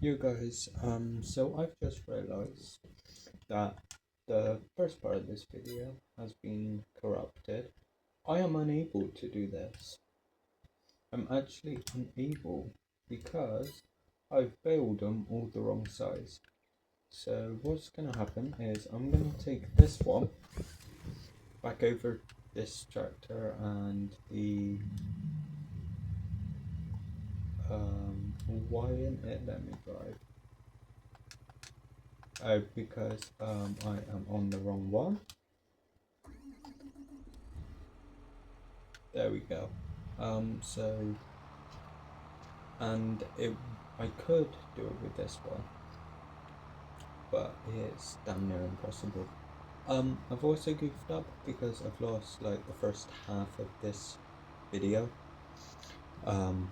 You guys, so I've just realized that the first part of this video has been corrupted. I am unable to do this. I'm actually unable because I've bailed them all the wrong size. So what's gonna happen is I'm gonna take this one back over this tractor and the why isn't it let me drive? Because I am on the wrong one. There we go. And I could do it with this one, but it's damn near impossible. I've also goofed up because I've lost like the first half of this video,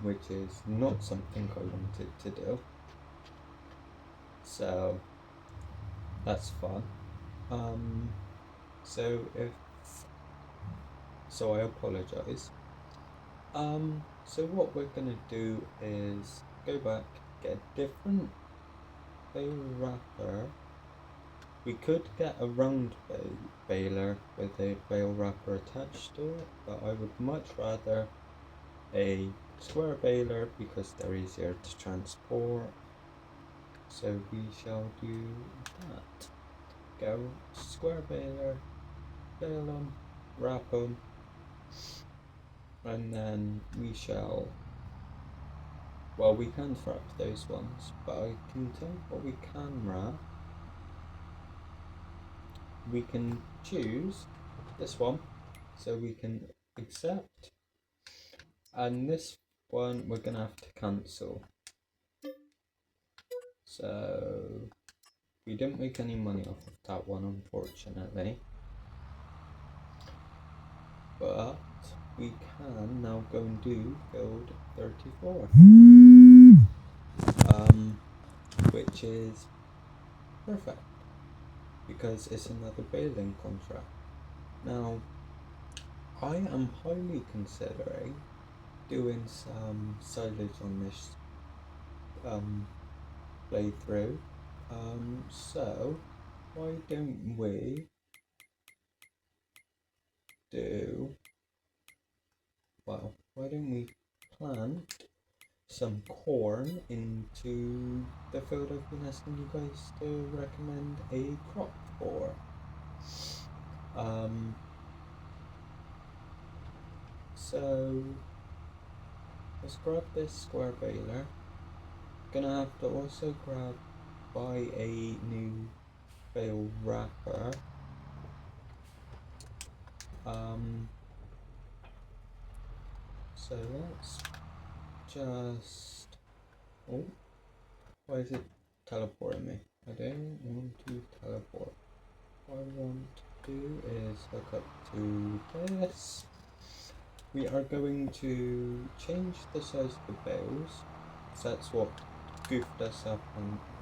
which is not something I wanted to do. So that's fun. So I apologize. So what we're gonna do is go back, get a different bale wrapper. We could get a round baler with a bale wrapper attached to it, but I would much rather a square baler because they're easier to transport. So we shall do that. Get a square baler, bale them, wrap them, and then we shall, well, we can wrap those ones, but I can tell you what we can wrap. We can choose this one, so we can accept, and this one we're gonna have to cancel. So we didn't make any money off of that one, unfortunately, but we can now go and do field 34, which is perfect because it's another baling contract. Now I am highly considering doing some silage on this playthrough, so why don't we plant some corn into the field I've been asking you guys to recommend a crop for. So let's grab this square baler. Gonna have to also buy a new bale wrapper. So let's just, oh, why is it teleporting me? I don't want to teleport. What I want to do is hook up to this. We are going to change the size of the bales, so that's what goofed us up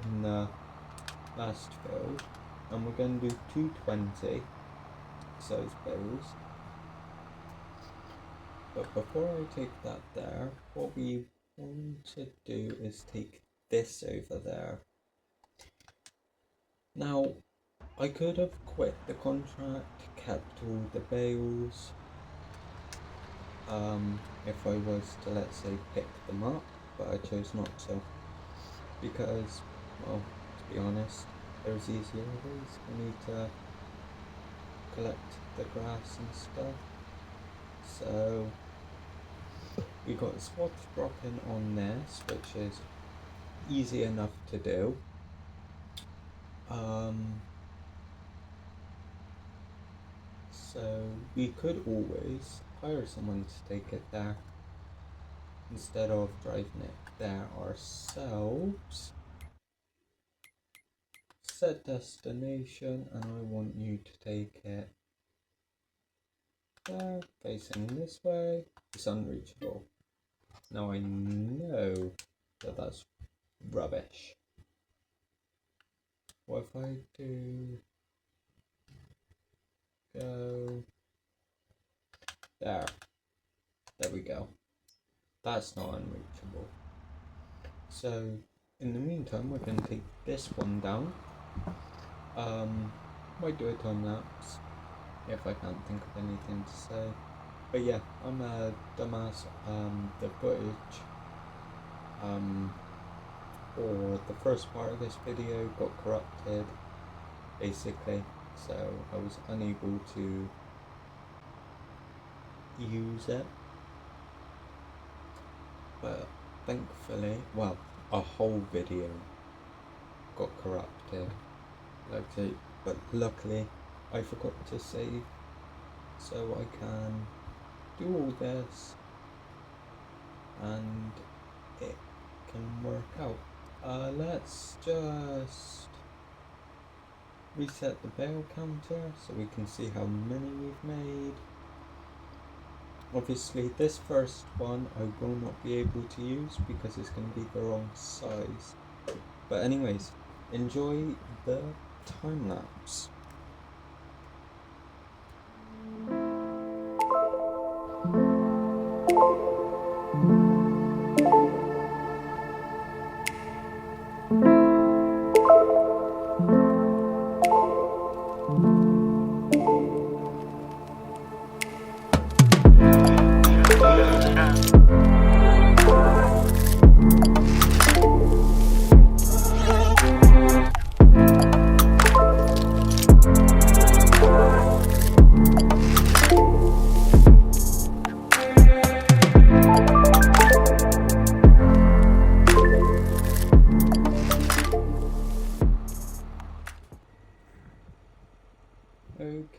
in the last build, and we're going to do 220 size bales. But before I take that there, what we want to do is take this over there. Now, I could have quit the contract, kept all the bales, if I was to, let's say, pick them up, but I chose not to, because, well, to be honest, there's easier ways for me to collect the grass and stuff. So we got spots dropping on this, which is easy enough to do. So we could always hire someone to take it there instead of driving it there ourselves. Set destination, and I want you to take it there, facing this way. It's unreachable. Now I know that that's rubbish. What if I do go there? There we go. That's not unreachable. So in the meantime, we're going to take this one down. Might do a time lapse if I can't think of anything to say. But yeah, I'm a dumbass. The footage for the first part of this video got corrupted, basically, so I was unable to use it. But thankfully, well, a whole video got corrupted, but luckily I forgot to save, so I can do all this and it can work out. Let's just reset the bail counter so we can see how many we've made. Obviously this first one I will not be able to use because it's going to be the wrong size. But anyways, enjoy the time lapse.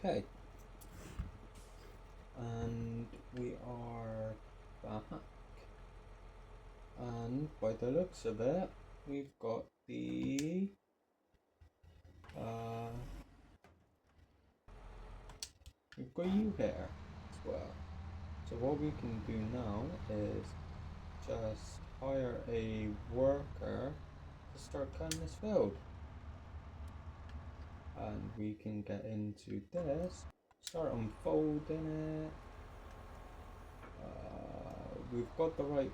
Okay, and we are back, and by the looks of it, we've got the we've got you here as well. So what we can do now is just hire a worker to start cutting this field. And we can get into this, start unfolding it. We've got the right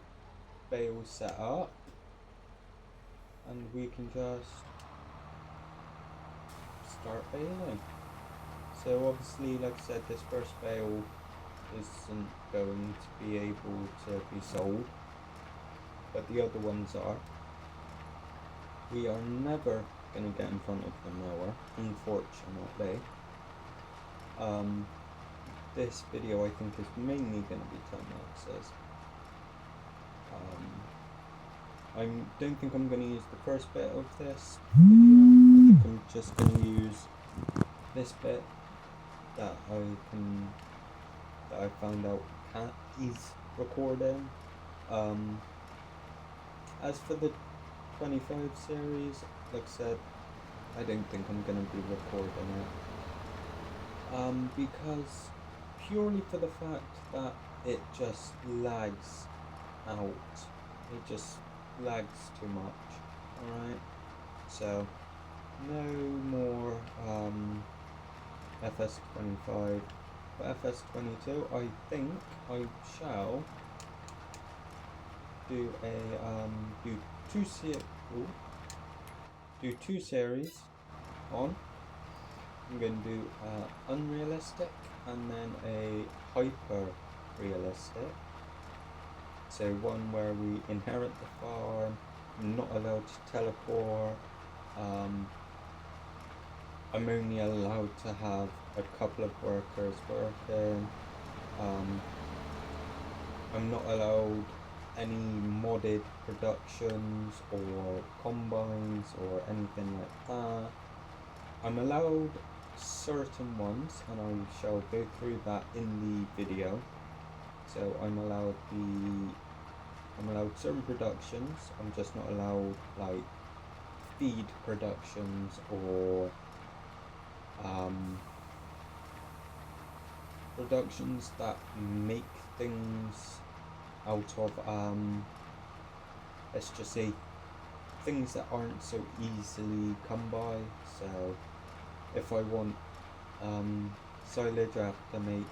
bale set up, and we can just start baling. So obviously, like I said, this first bale isn't going to be able to be sold, but the other ones are. We are never going to get in front of the mower, unfortunately. This video I think is mainly going to be time lapses. I don't think I'm going to use the first bit of this video. I think I'm just going to use this bit that I found out is recording. As for the 25 series, like I said, I don't think I'm going to be recording it. Because purely for the fact that it just lags out. It just lags too much. Alright? So, no more FS25. For FS22, I think I shall do two series on. I'm going to do Unrealistic and then a Hyper Realistic. So one where we inherit the farm, not allowed to teleport, I'm only allowed to have a couple of workers working, I'm not allowed any modded productions or combines or anything like that. I'm allowed certain ones, and I shall go through that in the video. So I'm allowed certain productions. I'm just not allowed like feed productions or productions that make things out of let's just say things that aren't so easily come by. So if I want silage, I have to make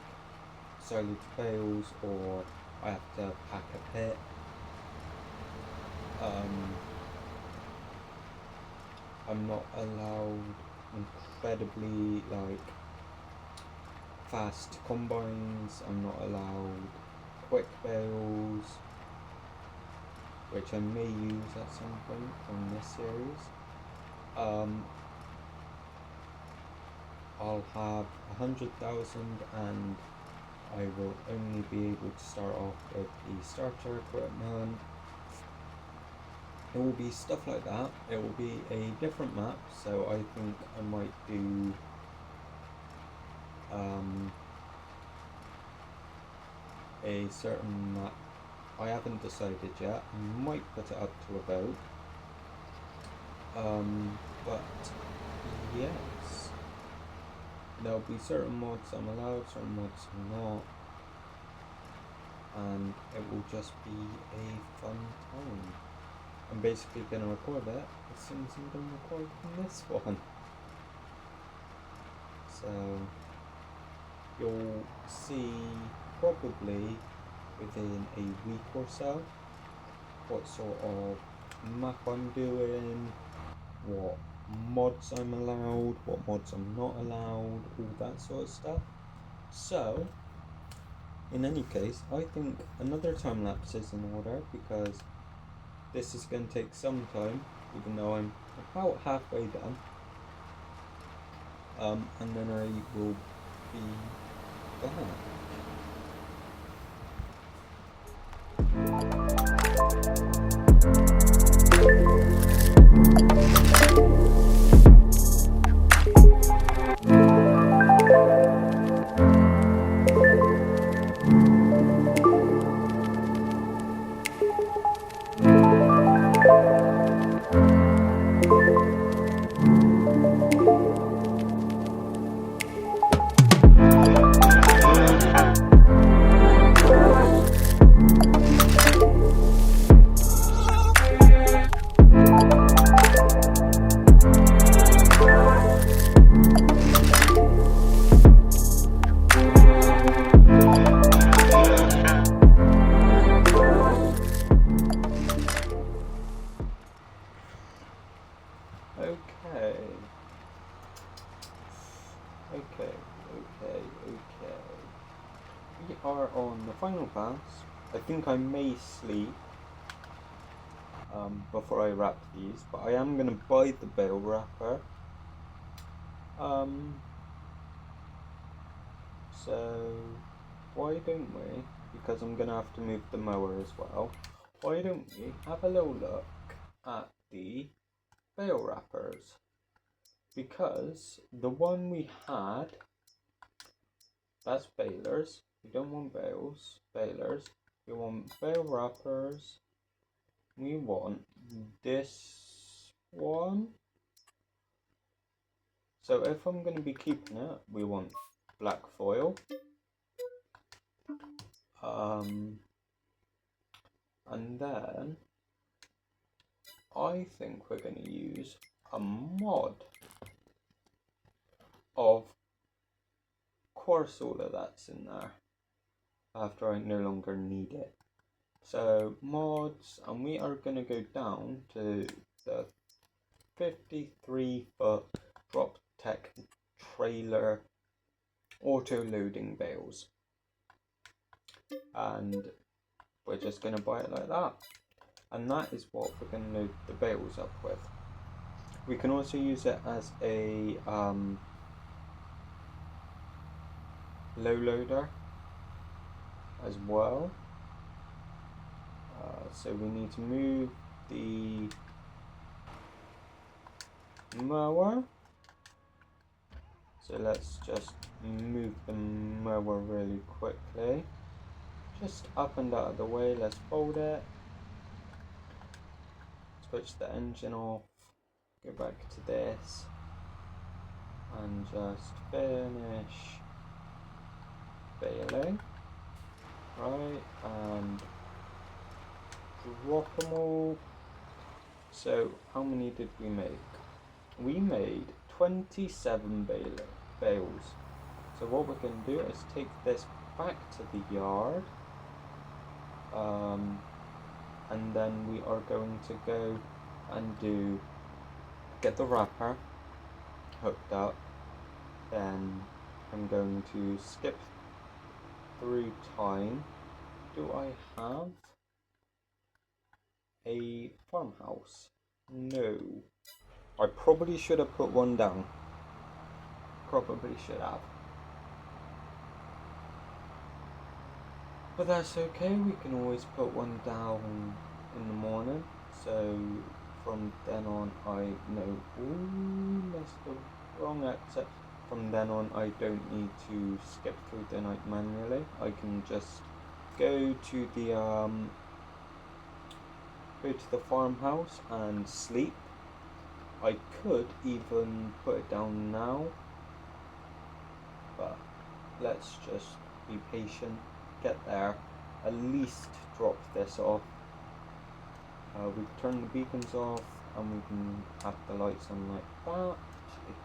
silage bales, or I have to pack a pit. I'm not allowed incredibly like fast combines. I'm not allowed quick bales, which I may use at some point on this series. I'll have 100,000 and I will only be able to start off with the starter equipment. It will be stuff like that. It will be a different map, so I think I might do a certain map. I haven't decided yet. I might put it up to a vote. But yes, there'll be certain mods I'm allowed, certain mods I'm not, and it will just be a fun time. I'm basically going to record it as soon as I'm done recording this one. So you'll see probably within a week or so what sort of map I'm doing, what mods I'm allowed, what mods I'm not allowed, all that sort of stuff. So in any case, I think another time lapse is in order because this is going to take some time, even though I'm about halfway done. And then I will be back. Okay. We are on the final pass. I think I may sleep before I wrap these, but I am going to buy the bale wrapper. So why don't we, because I'm going to have to move the mower as well, why don't we have a little look at the bale wrappers? Because the one we had, that's balers. We don't want balers. We want bale wrappers. We want this one. So if I'm going to be keeping it, we want black foil. And then I think we're going to use a mod. Of course all of that's in there after I no longer need it. So mods, and we are going to go down to the 53-foot drop tech trailer auto loading bales, and we're just going to buy it like that, and that is what we're going to load the bales up with. We can also use it as a low loader as well. So we need to move the mower. So let's just move the mower really quickly. Just up and out of the way, let's fold it. Switch the engine off, go back to this, and just finish baling. Right, and drop them all. So how many did we make? We made 27 bales. So what we're going to do is take this back to the yard, and then we are going to go get the wrapper hooked up, then I'm going to skip through time. Do I have a farmhouse? No. I probably should have put one down. Probably should have. But that's okay, we can always put one down in the morning. So from then on I know, ooh, that's the wrong exit. From then on I don't need to skip through the night manually. I can just go to the farmhouse and sleep. I could even put it down now, but let's just be patient, get there, at least drop this off. We turn the beacons off and we can have the lights on like that. Actually,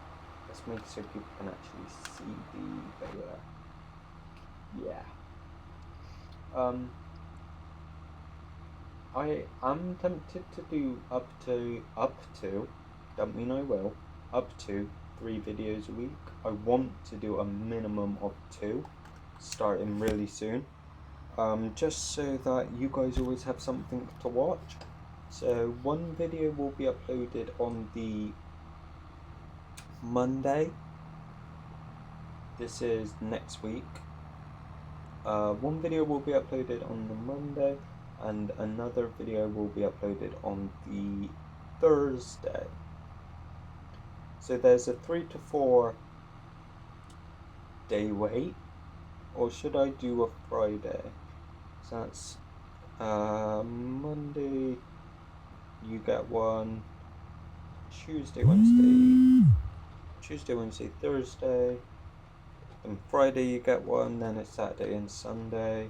let's make it so people can actually see the trailer. Yeah. I am tempted to do up to, don't mean I will, up to 3 videos a week. I want to do a minimum of 2, starting really soon. Just so that you guys always have something to watch. So one video will be uploaded on the Monday. This is next week. One video will be uploaded on the Monday, and another video will be uploaded on the Thursday. So there's a 3 to 4 day wait, or should I do a Friday? So that's Monday, you get one, Tuesday, Wednesday, Thursday, then Friday you get one, then it's Saturday and Sunday.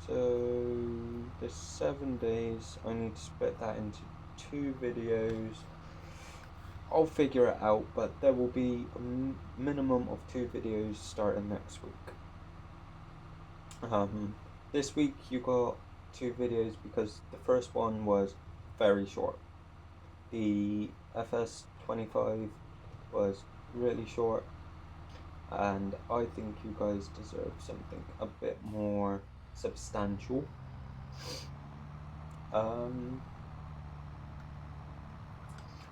So there's 7 days. I need to split that into 2 videos. I'll figure it out, but there will be a minimum of 2 videos starting next week. This week you got 2 videos because the first one was very short. The FS25 was really short, and I think you guys deserve something a bit more substantial.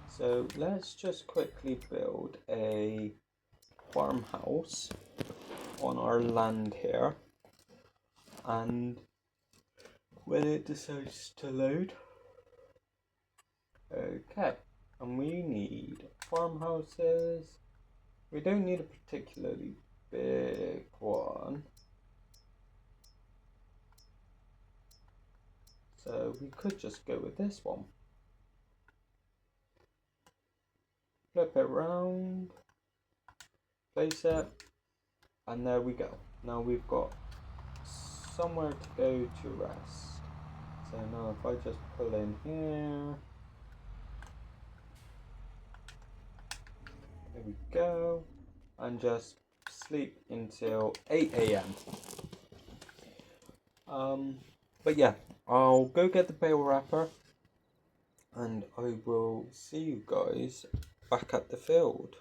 So let's just quickly build a farmhouse on our land here, and when it decides to load, okay, and we need farmhouses. We don't need a particularly big one, so we could just go with this one. Flip it around, place it, and there we go. Now we've got somewhere to go to rest. So now if I just pull in here, there we go, and just sleep until 8 a.m. But yeah, I'll go get the bale wrapper, and I will see you guys back at the field.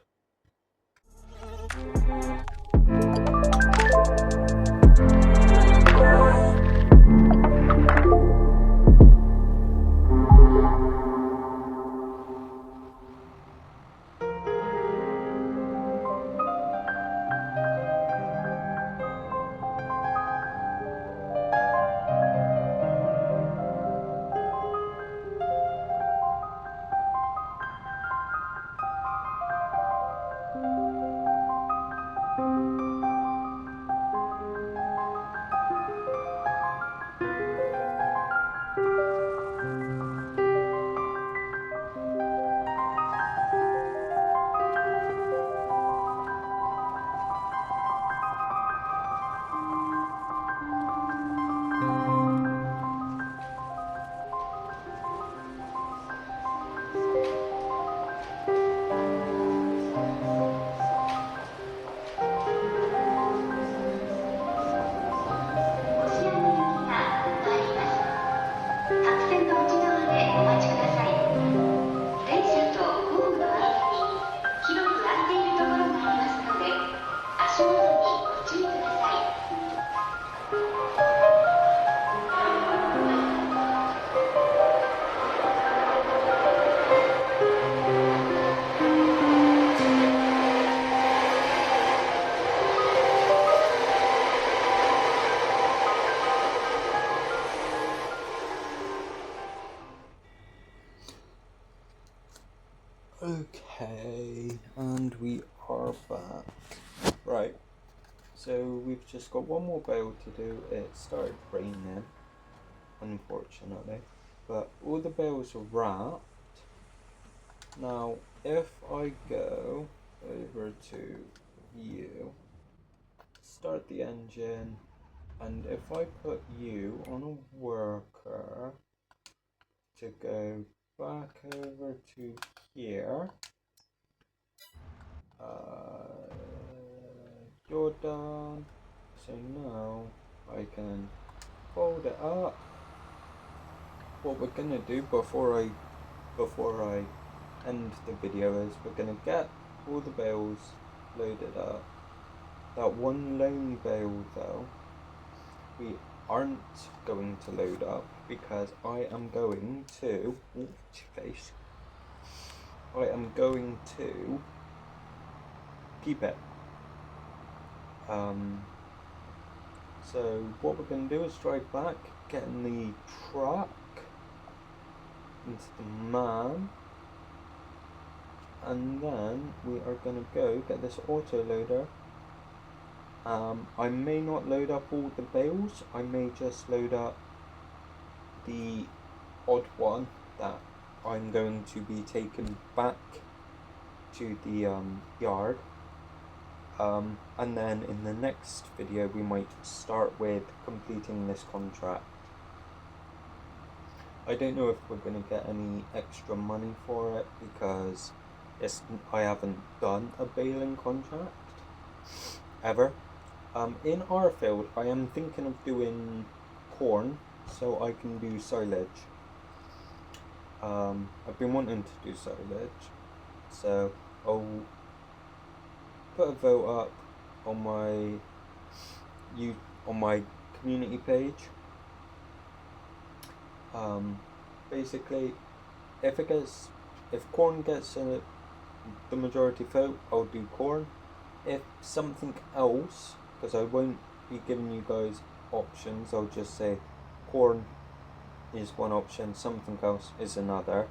that. Right, so we've just got one more bale to do. It started raining, unfortunately, but all the bales are wrapped. Now, if I go over to view, start the engine, and if I put you on a worker to go back over to here, you're done. So now I can fold it up. What we're gonna do before I end the video is we're gonna get all the bales loaded up. That one lone bale though, we aren't going to load up because I am going to keep it. So what we're going to do is drive back, get in the truck, into the man, and then we are going to go get this autoloader. I may not load up all the bales, I may just load up the odd one that I'm going to be taken back to the yard. And then in the next video we might start with completing this contract. I don't know if we're going to get any extra money for it because I haven't done a baling contract ever. In our field I am thinking of doing corn so I can do silage. I've been wanting to do silage, so I'll put a vote up on my community page. Basically, if corn gets the majority vote, I'll do corn. If something else, because I won't be giving you guys options, I'll just say corn is one option, something else is another.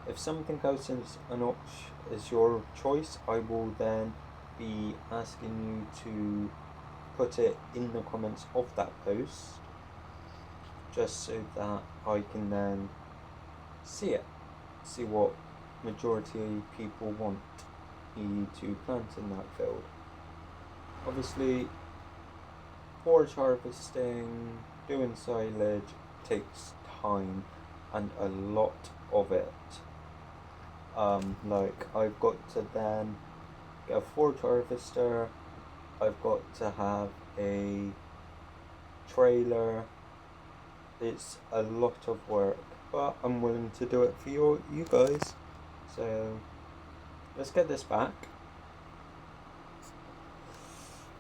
If something else is your choice, I will then be asking you to put it in the comments of that post, just so that I can then see what majority people want me to plant in that field. Obviously, forage harvesting, doing silage takes time and a lot of it. Like I've got to then get a forage harvester, I've got to have a trailer. It's a lot of work, but I'm willing to do it for you guys. So let's get this back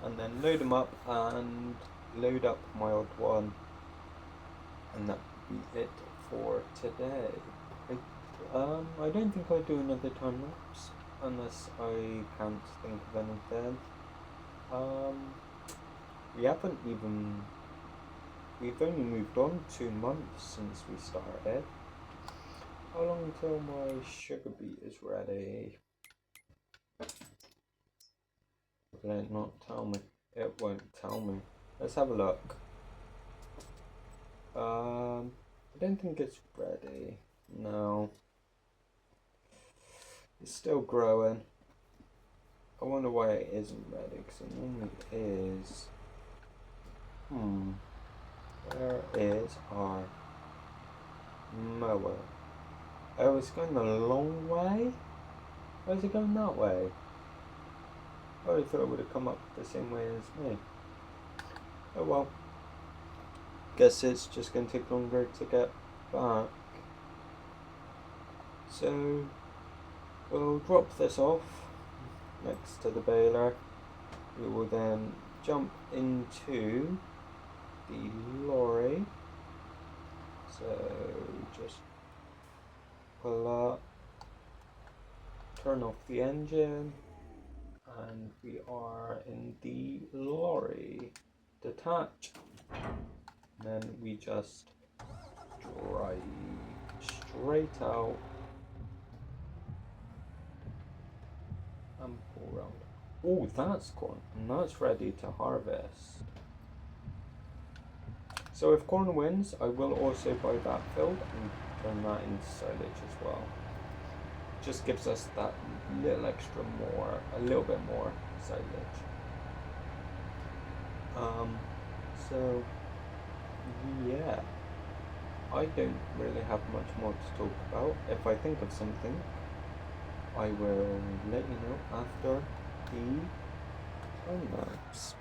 and then load them up and load up my odd one, and that would be it for today. I don't think I'll do another time lapse unless I can't think of anything. We've only moved on 2 months since we started. How long till my sugar beet is ready? Will it not tell me? It won't tell me. Let's have a look. I don't think it's ready. No. It's still growing. I wonder why it isn't ready, because it normally is. Where is our mower? Oh, it's going the long way? Why is it going that way? I would have thought it would have come up the same way as me. Oh well. Guess it's just going to take longer to get back. So we'll drop this off next to the baler. We will then jump into the lorry. So just pull up, turn off the engine, and we are in the lorry. Detach, and then we just drive straight out and pull around. Oh, that's corn, and that's ready to harvest. So if corn wins, I will also buy that field and turn that into silage as well. Just gives us that little extra more, a little bit more silage. So yeah, I don't really have much more to talk about. If I think of something, I will let you know after the time lapse.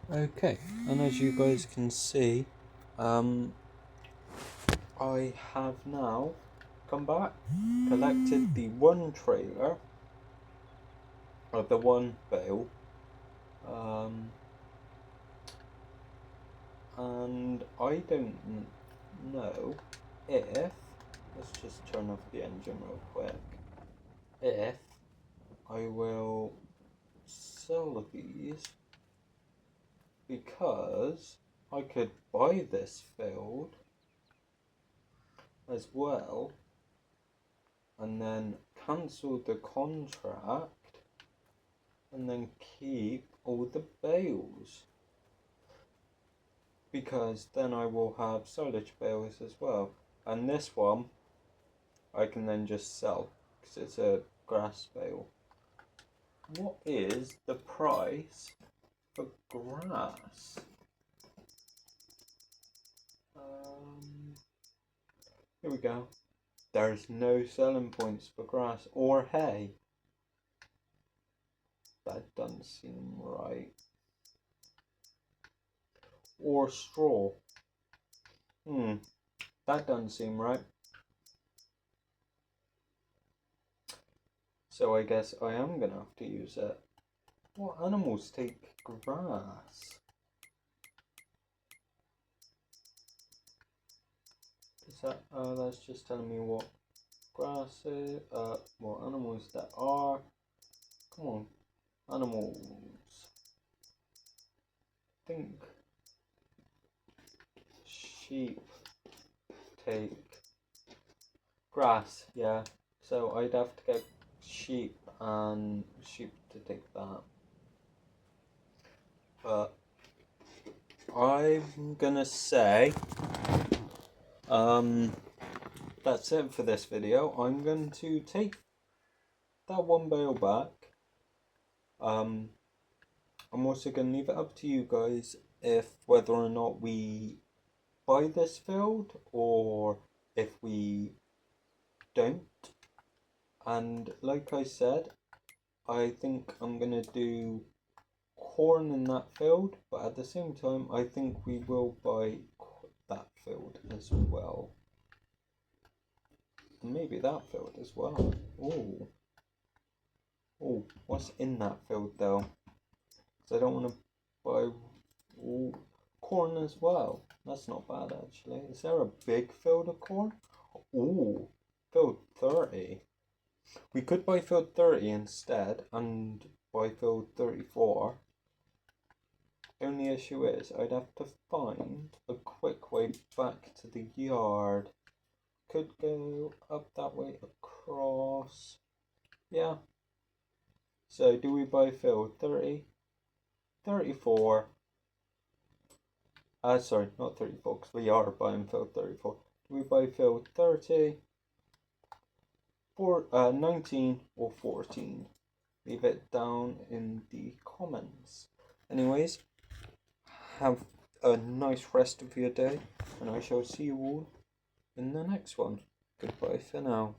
Okay, and as you guys can see, I have now come back, collected the one trailer, or the one bale, and I don't know if, let's just turn off the engine real quick, if I will sell these, because I could buy this field as well and then cancel the contract and then keep all the bales, because then I will have silage bales as well, and this one I can then just sell because it's a grass bale. What is the price for grass? Here we go. There's no selling points for grass or hay. That doesn't seem right. Or straw. That doesn't seem right. So I guess I am gonna have to use it. What animals take grass? Is that, that's just telling me what grass is, what animals there are. Come on, animals. Think. Sheep take grass, yeah. So I'd have to get sheep to take that. But I'm gonna say, that's it for this video. I'm going to take that one bale back. I'm also going to leave it up to you guys if whether or not we buy this field or if we don't. And like I said, I think I'm going to do corn in that field, but at the same time I think we will buy that field as well. And maybe that field as well. Oh, what's in that field though? Because I don't want to buy corn as well. That's not bad actually. Is there a big field of corn? Ooh, field 30. We could buy field 30 instead and buy field 34. Only issue is I'd have to find a quick way back to the yard. Could go up that way across. Yeah. So do we buy field 30? 34. Sorry, not 34, because we are buying field 34. Do we buy field 30? 19 or 14? Leave it down in the comments. Anyways, have a nice rest of your day, and I shall see you all in the next one. Goodbye for now.